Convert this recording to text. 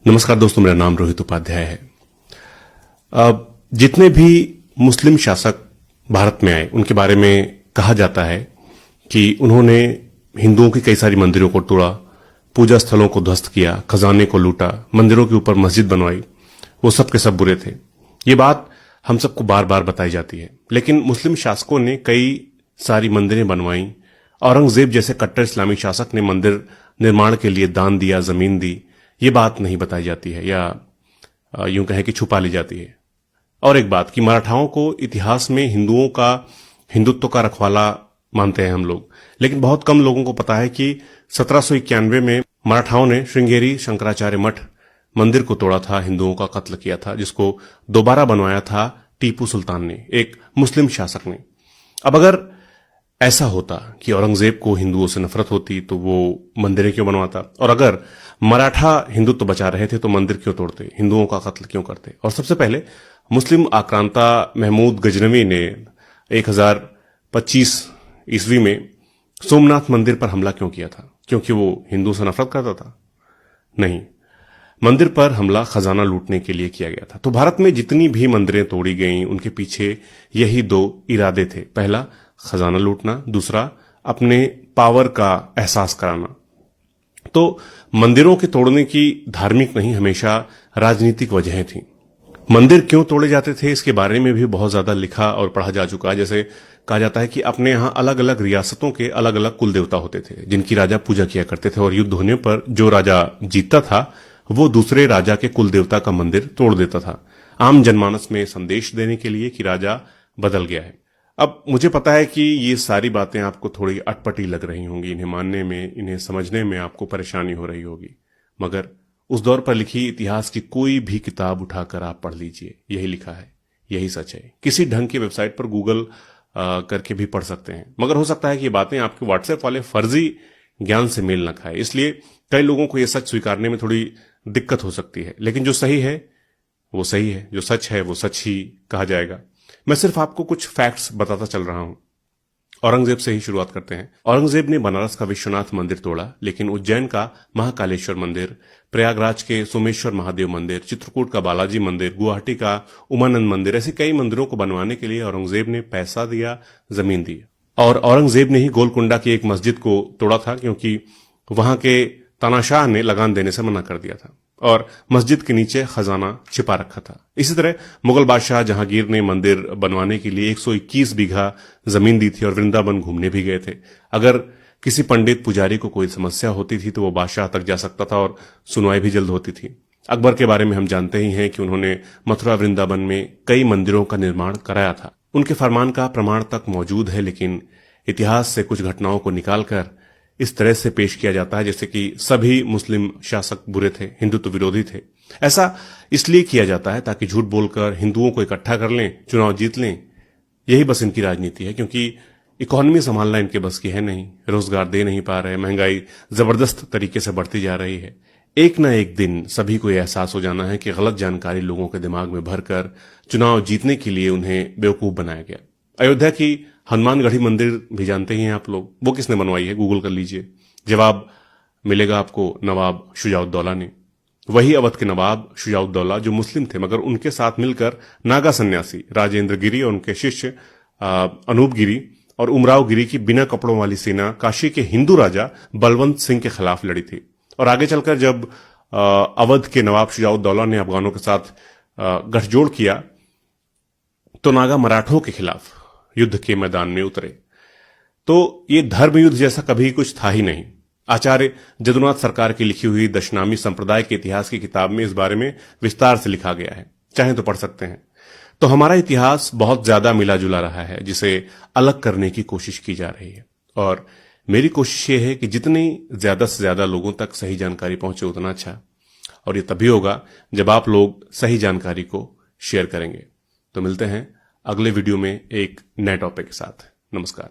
नमस्कार दोस्तों, मेरा नाम रोहित उपाध्याय है। जितने भी मुस्लिम शासक भारत में आए उनके बारे में कहा जाता है कि उन्होंने हिंदुओं की कई सारी मंदिरों को तोड़ा, पूजा स्थलों को ध्वस्त किया, खजाने को लूटा, मंदिरों के ऊपर मस्जिद बनवाई। वो सब के सब बुरे थे। ये बात हम सबको बार बार बताई जाती है, लेकिन मुस्लिम शासकों ने कई सारी मंदिरें बनवाई। औरंगजेब जैसे कट्टर इस्लामी शासक ने मंदिर निर्माण के लिए दान दिया, जमीन दी। ये बात नहीं बताई जाती है या यूं कहें कि छुपा ली जाती है। और एक बात कि मराठाओं को इतिहास में हिंदुत्व का रखवाला मानते हैं हम लोग, लेकिन बहुत कम लोगों को पता है कि 1791 में मराठाओं ने श्रृंगेरी शंकराचार्य मठ मंदिर को तोड़ा था, हिंदुओं का कत्ल किया था, जिसको दोबारा बनवाया था टीपू सुल्तान ने, एक मुस्लिम शासक ने। अब अगर ऐसा होता कि औरंगजेब को हिंदुओं से नफरत होती तो वो मंदिरें क्यों बनवाता, और अगर मराठा हिंदुत्व बचा रहे थे तो मंदिर क्यों तोड़ते, हिंदुओं का कत्ल क्यों करते। और सबसे पहले मुस्लिम आक्रांता महमूद गजनवी ने 1025 ईस्वी में सोमनाथ मंदिर पर हमला क्यों किया था? क्योंकि वो हिंदू से नफरत करता था? नहीं, मंदिर पर हमला खजाना लूटने के लिए किया गया था। तो भारत में जितनी भी मंदिरें तोड़ी गईं उनके पीछे यही दो इरादे थे। पहला, खजाना लूटना, दूसरा, अपने पावर का एहसास कराना। तो मंदिरों के तोड़ने की धार्मिक नहीं, हमेशा राजनीतिक वजहें थीं। मंदिर क्यों तोड़े जाते थे इसके बारे में भी बहुत ज्यादा लिखा और पढ़ा जा चुका है। जैसे कहा जाता है कि अपने यहां अलग अलग रियासतों के अलग अलग कुल देवता होते थे जिनकी राजा पूजा किया करते थे, और युद्ध होने पर जो राजा जीतता था वो दूसरे राजा के कुल देवता का मंदिर तोड़ देता था, आम जनमानस में संदेश देने के लिए कि राजा बदल गया है। अब मुझे पता है कि ये सारी बातें आपको थोड़ी अटपटी लग रही होंगी, इन्हें मानने में, इन्हें समझने में आपको परेशानी हो रही होगी, मगर उस दौर पर लिखी इतिहास की कोई भी किताब उठाकर आप पढ़ लीजिए, यही लिखा है, यही सच है। किसी ढंग की वेबसाइट पर गूगल करके भी पढ़ सकते हैं, मगर हो सकता है कि ये बातें आपके व्हाट्सएप वाले फर्जी ज्ञान से मेल न खाए, इसलिए कई लोगों को यह सच स्वीकारने में थोड़ी दिक्कत हो सकती है। लेकिन जो सही है वो सही है, जो सच है वो सच ही कहा जाएगा। मैं सिर्फ आपको कुछ फैक्ट्स बताता चल रहा हूं। औरंगजेब से ही शुरुआत करते हैं। औरंगजेब ने बनारस का विश्वनाथ मंदिर तोड़ा, लेकिन उज्जैन का महाकालेश्वर मंदिर, प्रयागराज के सोमेश्वर महादेव मंदिर, चित्रकूट का बालाजी मंदिर, गुवाहाटी का उमानंद मंदिर, ऐसे कई मंदिरों को बनवाने के लिए औरंगजेब ने पैसा दिया, जमीन दी। और औरंगजेब ने ही गोलकुंडा की एक मस्जिद को तोड़ा था, क्योंकि वहां के तानाशाह ने लगान देने से मना कर दिया था और मस्जिद के नीचे खजाना छिपा रखा था। इसी तरह मुगल बादशाह जहांगीर ने मंदिर बनवाने के लिए 121 बीघा जमीन दी थी और वृंदावन घूमने भी गए थे। अगर किसी पंडित पुजारी को कोई समस्या होती थी तो वो बादशाह तक जा सकता था और सुनवाई भी जल्द होती थी। अकबर के बारे में हम जानते ही हैं कि उन्होंने मथुरा वृंदावन में कई मंदिरों का निर्माण कराया था। उनके फरमान का प्रमाण तक मौजूद है, लेकिन इतिहास से कुछ घटनाओं को निकालकर इस तरह से पेश किया जाता है जैसे कि सभी मुस्लिम शासक बुरे थे, हिंदुत्व विरोधी थे। ऐसा इसलिए किया जाता है ताकि झूठ बोलकर हिंदुओं को इकट्ठा कर लें, चुनाव जीत लें। यही बस इनकी राजनीति है, क्योंकि इकोनॉमी संभालना इनके बस की है नहीं, रोजगार दे नहीं पा रहे, महंगाई जबरदस्त तरीके से बढ़ती जा रही है। एक न एक दिन सभी को यह एहसास हो जाना है कि गलत जानकारी लोगों के दिमाग में भरकर चुनाव जीतने के लिए उन्हें बेवकूफ बनाया गया। अयोध्या की हनुमानगढ़ी मंदिर भी जानते ही हैं आप लोग, वो किसने बनवाई है? गूगल कर लीजिए, जवाब मिलेगा आपको, नवाब शुजाउद्दौला ने। वही अवध के नवाब शुजाउद्दौला जो मुस्लिम थे, मगर उनके साथ मिलकर नागा सन्यासी राजेंद्र गिरी और उनके शिष्य अनूप गिरी और उमराव गिरी की बिना कपड़ों वाली सेना काशी के हिंदू राजा बलवंत सिंह के खिलाफ लड़ी थी। और आगे चलकर जब अवध के नवाब शुजाउद्दौला ने अफगानों के साथ गठजोड़ किया तो नागा मराठों के खिलाफ युद्ध के मैदान में उतरे। तो ये धर्म युद्ध जैसा कभी कुछ था ही नहीं। आचार्य जदुनाथ सरकार की लिखी हुई दशनामी संप्रदाय के इतिहास की किताब में इस बारे में विस्तार से लिखा गया है, चाहे तो पढ़ सकते हैं। तो हमारा इतिहास बहुत ज्यादा मिला जुला रहा है, जिसे अलग करने की कोशिश की जा रही है। और मेरी कोशिश ये है कि जितनी ज्यादा से ज्यादा लोगों तक सही जानकारी पहुंचे उतना अच्छा, और ये तभी होगा जब आप लोग सही जानकारी को शेयर करेंगे। तो मिलते हैं अगले वीडियो में एक नए टॉपिक के साथ। नमस्कार।